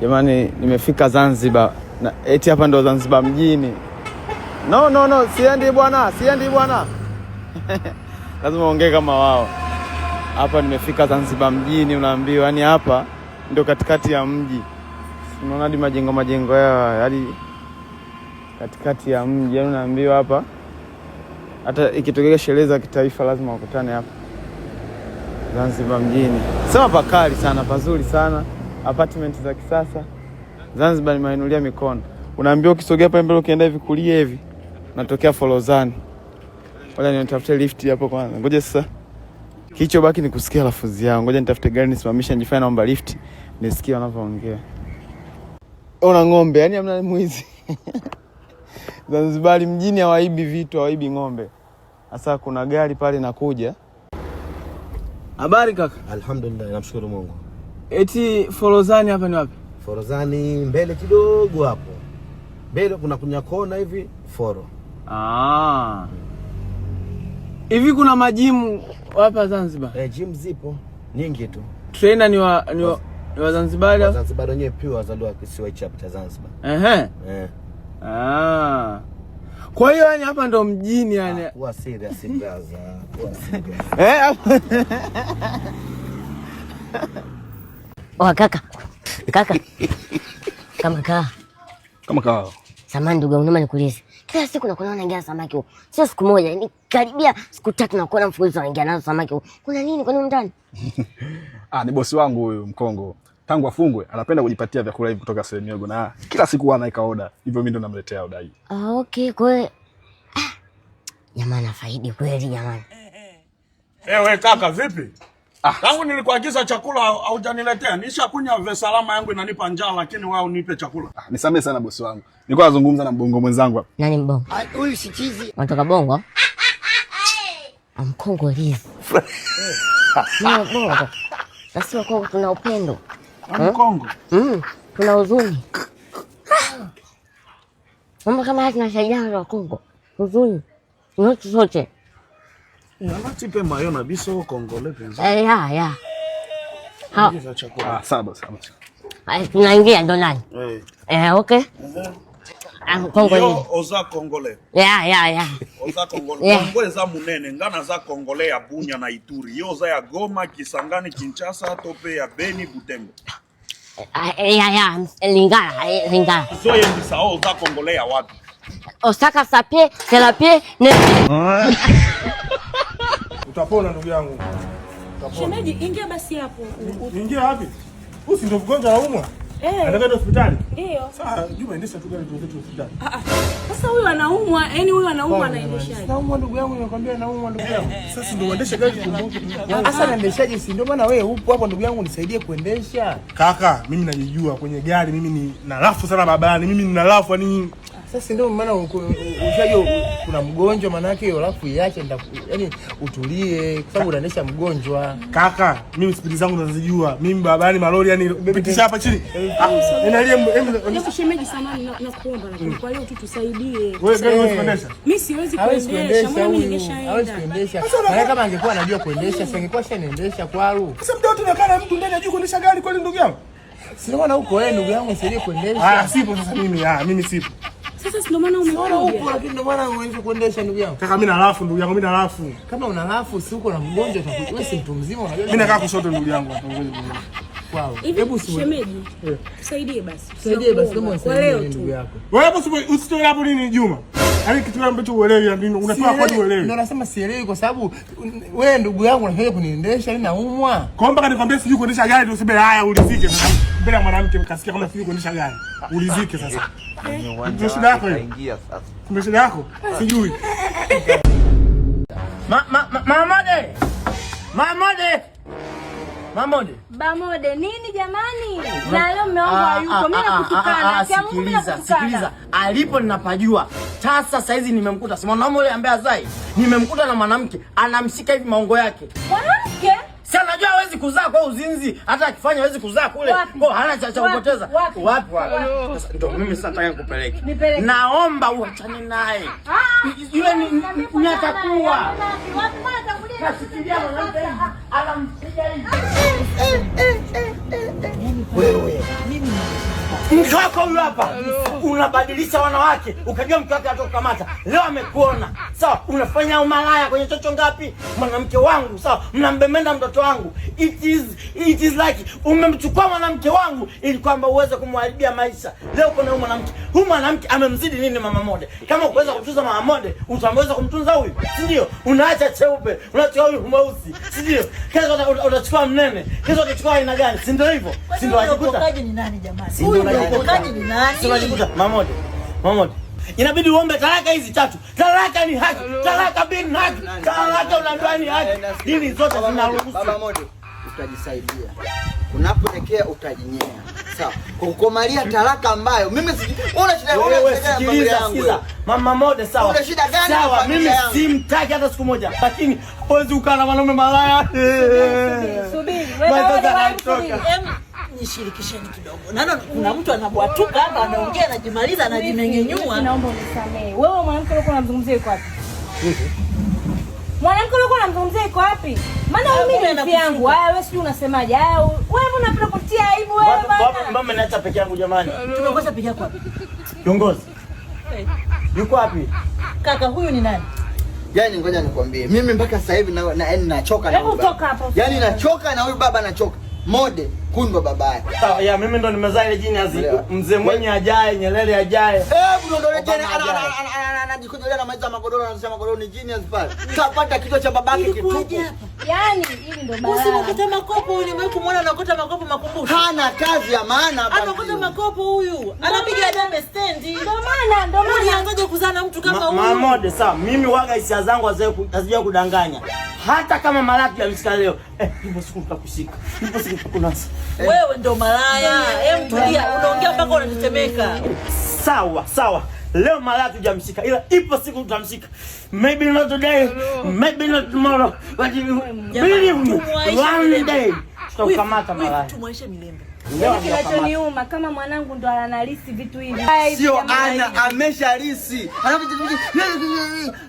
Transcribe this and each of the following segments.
Jamani, nimefika Zanzibar. Eti hapa ndo Zanzibar mjini. No, siendi bwana. Lazima ongee kama wao. Hapa nimefika Zanzibar mjini, unaambiwa. Yaani hapa ndio katikati ya mji. Unaona hadi majengo yao, hadi katikati ya mji. Yaani unaambiwa hapa hata ikitokea sherehe za kitaifa lazima wakutane hapa Zanzibar mjini. Sema pakali sana, pazuri sana. Apartment za kisasa. Zanzibar nimeinulia mikono. Unaambiwa ukisogea pale mbele ukienda hivi kulia hivi, natokea Folozani. Ngoja nitafute lift hapo kwanza. Ngoja sasa. Kicho baki ni kusikia lafuzi yao. Ngoja nitafute gari nisimamisha nijifanye naomba lift nisikie wanavyoongea. Ona ng'ombe, yani hamna mwizi. Zanzibar mjini hawaibi vitu, hawaibi ng'ombe. Sasa kuna gari pale inakuja. Habari kaka? Alhamdulillah, namshukuru Mungu. Eti Folozani hapa ni wapi? Folozani mbele kidogo hapo. Mbele kuna kunya kona hivi Foro. Hivi kuna majimu hapa Zanzibar? Gym zipo nyingi tu. Trainer ni wa Zanzibar? Wa Zanzibar wenyewe pia wazaliwa kisiwa chapa cha Zanzibar. Kwa hiyo yani hapa ndo mjini yani. Kuwa serious brother. Kaka. Kama kaa. Samahani ndugu, unaomba nikuulize. Kila siku nakuona unaingia samaki huko. Sio siku moja, ni karibia siku 3 nakuona mfululizo unaingia nazo samaki huko. Kuna nini kwani ndani? Ni bosi wangu huyu Mkongo. Tangu afungwe anapenda kujipatia vyakula hivi kutoka sehemu yangu na kila siku anaweka order. Hivyo mimi ndo namletea order hii. Okay, kwa hiyo jamani faidi kweli jamani. Wewe kaka vipi? Tangu nilikuagiza chakula haujaniletea. Nishakunya vya salama yangu inanipa njaa lakini wewe unipe chakula. Nisamee sana bosi wangu. Nilikuwa nazungumza na mbongo mwenzangu hapa. Nani mbongo? Huyu si chizi. Unatoka bongo? Mkongo lizi. Ni bongo. Nasi Kongo tuna upendo. Mkongo. Tuna huzuni. Mambo kama haya tunasaidiana wa Kongo. Huzuni. Nyote sote. Anatipe mayo na biso Kongole penza. Ya. Sawa. Tunaingia ndo nani? Okay. Kongo yo oza Kongole. Ya. Oza Kongole. Kongo za munene ngana za Kongole ya Bunya na Ituri. Yo za ya Goma, Kisangani, Kinshasa, tope ya Beni, Butembo. Lingala. Zoe mbisa oza Kongole ya wapi? Osaka sapie, selapie, ne. Utapona ndugu yangu. Shemeji, ingia basi hapo. Ingia wapi? Usi ndo mgonjwa anaumwa? Anataka hospitali? Ndio. Sasa Juma endesha tu gari tuweze hospitali. Sasa huyu anaumwa, yani huyu anaumwa anaendeshaje? Naumwa ndugu yangu, nakwambia naumwa ndugu yangu. Sasa ndio uendeshe gari kumbuke. Sasa naendeshaje? Si ndio maana wewe upo hapo ndugu yangu, nisaidie kuendesha. Kaka, mimi najijua kwenye gari, mimi ni na rafu sana babani, mimi nina rafu yani. Sasa ndio maana ushajua kuna mgonjwa, maana yake hiyo rafu iache, yani utulie kwa sababu unaendesha mgonjwa. Kaka, mimi spidi zangu nazijua. Mimi babani malori yani pitisha hapa chini. Ndio shemeji, samani na kuomba lakini kwa leo tu tusaidie. Wewe gari unaweza kuendesha? Mimi siwezi kuendesha, mbona mimi ningeshaenda. Hawezi kuendesha. Sasa kama angekuwa anajua kuendesha, singekuwa shanaendesha kwao. Sasa mdoto tunakaa na mtu ndani ajue kuendesha gari kweli ndugu yangu? Sio maana huko wewe ndugu yangu nisaidie kuendesha. Sipo sasa mimi sipo. Sasa ndio maana umekuja. Lakini ndio maana uanze kuendesha ndugu yangu. Kaka mimi na rafu ndugu yangu, mimi na rafu. Kama una rafu si uko na mgonjwa wewe si mtu mzima unajua. Mimi nakaa kushoto ndugu yangu hapa ngoja. Wow. Hebu shemeji. Tusaidie basi. Tusaidie basi kama unasaidie ndugu yako. Wewe hapo usitoe hapo nini Juma? Yaani kitu ambacho uelewi ndio unatoa kodi uelewi. Ndio nasema sielewi kwa sababu wewe ndugu yangu unataka kuniendesha ili naumwa. Kwa mpaka nikwambie sijui kuendesha gari useme haya ulizike sasa. Mbele ya mwanamke mkasikia kama sijui kuendesha gari. Ulizike sasa. Ndio shida yako hiyo. Ndio shida yako? Sijui. Mamode. Bamode nini jamani? Na leo mmeomba yuko mimi nakutukana. Sikiliza. Alipo ninapajua. Sasa hizi nimemkuta. Si mwanaume yule ambaye azai. Nimemkuta na mwanamke anamshika hivi maongo yake. Mwanamke? Si anajua hawezi kuzaa kwa uzinzi, hata akifanya hawezi kuzaa kule. Kwa hana cha kupoteza. Wapi? Sasa ndio mimi sasa nataka nikupeleke. Naomba uachane naye. Yule ni atakuwa. Wapi mwana tangulia? Anampiga hivi. Mke wako huyu hapa, unabadilisha wanawake, ukajua mke wake atakukamata. Leo amekuona. Sawa, unafanya umalaya kwenye chocho ngapi? Mwanamke wangu, sawa, mnambemenda mtoto wangu. It is like umemchukua mwanamke wangu ili kwamba uweze kumharibia maisha. Leo kuna huyu mwanamke. Huyu mwanamke amemzidi nini mama Mode? Kama uweza kutunza mama Mode, utaweza kumtunza huyu. Si ndio? Unaacha cheupe, unachukua huyu mweusi. Si ndio? Kesho utachukua mnene. Kesho utachukua aina gani? Si ndio hivyo? Si ndio unajikuta? Ukokaji ni nani jamani? Huyu ukokaji ni nani? Si unajikuta mama Mode. Inabidi uombe talaka hizi 3. Talaka ni haki. Talaka bin haki. Talaka unaambiwa ni haki. Dini zote zinaruhusu. Baba Mode, utajisaidia. Unapoelekea utajinyea. Sawa. Kukomalia talaka ambayo mimi una shida wewe, sikiliza. Mama Mode, sawa. Una shida gani? Sawa, mimi simtaki hata siku moja. Lakini huwezi ukaa na wanaume malaya. Subiri. Wewe nishirikisheni kidogo. Naona kuna mtu anabwatuka hapa, anaongea, anajimaliza, anajimeng'enyua. Naomba unisamee. Wewe mwanamke ulikuwa unamzungumzia yuko wapi? Mwanamke ulikuwa unamzungumzia yuko wapi? Maana mimi ni yangu. Haya wewe sijui unasemaje? Haya wewe unapenda kutia aibu wewe bana. Mama naacha peke yangu jamani. Tumekosa peke yako wapi? Kiongozi. Yuko wapi? Kaka huyu ni nani? Yaani ngoja nikwambie. Mimi mpaka sasa hivi nachoka na huyu. Hebu toka hapo. Yaani nachoka na huyu baba nachoka. Mode kundwa babaya. Sawa, ya mimi ndo nimezaa ile jini mzee mwenye ajaye, Nyerere ajaye. Bro ndo jeni anajikojolea na maiza magodoro, anasema magodoro ni genius pale. Kapata kichwa cha babake kitupu. Yaani hili ndo balaa. Usimkute makopo huyu, nimewahi kumuona anakota makopo makumbusho. Hana kazi ya maana hapa. Anakota makopo huyu. Anapiga dame stendi. Ndio maana. Ulianzaje kuzaa na mtu kama huyu? Mama Mode, sawa, mimi waga hisia zangu hazija kudanganya. Hata kama malaki ameshika leo, hivyo siku tutakushika. Hivyo siku tutakunasa. Wewe ndo malaya. Tulia, unaongea mpaka unatetemeka. Sawa. Leo malaki hujamshika, ila ipo siku tutamshika. Maybe not today, maybe not tomorrow, but believe me, one day tutakamata malaki. Tumwaishe milembe. Kinachoniuma kama mwanangu ndo analisi vitu hivi. Sio ana ameshalisi.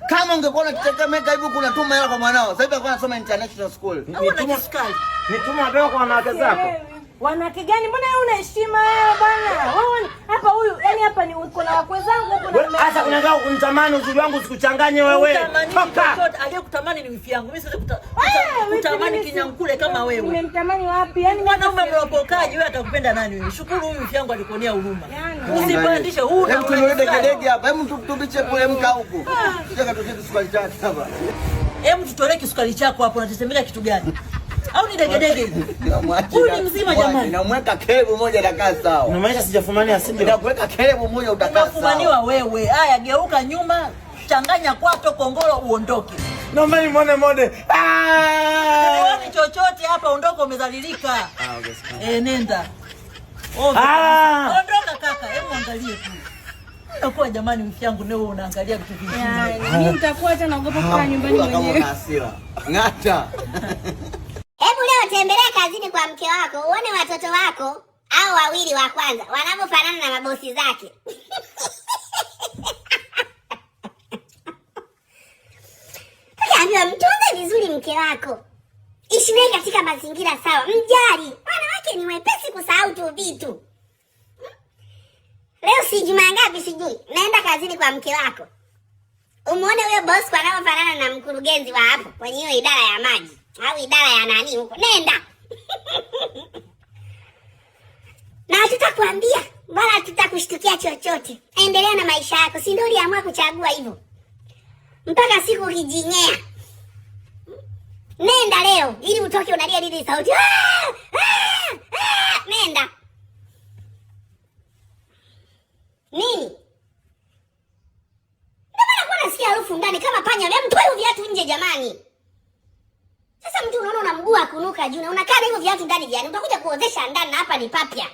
Kama ungekuwa unatetemeka hivyo kuna tuma hela kwa mwanao. Sasa hivi alikuwa anasoma international school. Nituma apewa kwa wanawake zako. Wanawake gani? Mbona wewe una heshima wewe bana? Wewe hapa huyu, yani hapa ni uko na wakwe zangu huko na hata unangao kunitamani uzuri wangu usikuchanganye wewe. Toka. Aliyekutamani ni wifi yangu. Mimi siwezi kutamani kinyankule kama wewe. Nimemtamani wapi? Yani mwanaume mlopokaji wewe atakupenda nani wewe? Shukuru huyu wifi yangu alikuonea huruma. Usipandishe huu na dege hapa. Hebu tubiche kule mka huko. Sija tutoke sukari chako hapa. Hebu tutolee kisukari chako hapo, unatetemeka kitu gani? Au ni degedege hivi? Huyu ni mzima jamani. Namweka kelebu moja atakaa sawa. Unamaanisha sijafumania si ndio? Nakuweka kelebu moja utakaa sawa. Unafumaniwa wewe. Haya geuka nyuma, changanya kwato kongolo uondoke. Naomba ni Mode. Uone chochote hapa, ondoka, umezalilika. Nenda. Ondoka kaka, hebu angalie tu. Unakuwa jamani mfi yangu leo unaangalia vitu vingine. Mimi nitakuwa hata naogopa kukaa nyumbani mwenyewe. Ngata. Hebu leo tembelea kazini kwa mke wako, uone watoto wako au wawili wa kwanza wanavyofanana na mabosi zake. Kaambia mtunze vizuri mke wako. Ishi naye katika mazingira sawa, mjali. Wanawake ni wepesi kusahau tu vitu. Leo si Jumaa ngapi sijui. Naenda kazini kwa mke wako. Umuone huyo boss kwa anavyofanana na mkurugenzi wa hapo kwenye hiyo idara ya maji. Au idara ya nani huko. Nenda. Na hatutakwambia wala hatutakushtukia chochote. Endelea na maisha yako. Si ndio uliamua kuchagua hivyo? Mpaka siku ukijinyea. Nenda leo ili utoke unalia lile sauti. Nenda. Nini? Ndio maana nasikia harufu ndani kama panya. Hebu toa hiyo viatu nje jamani. Sasa mtu unaona una mguu akunuka juu na unakaa na hivyo viatu ndani jani. Utakuja kuozesha ndani na hapa ni papya.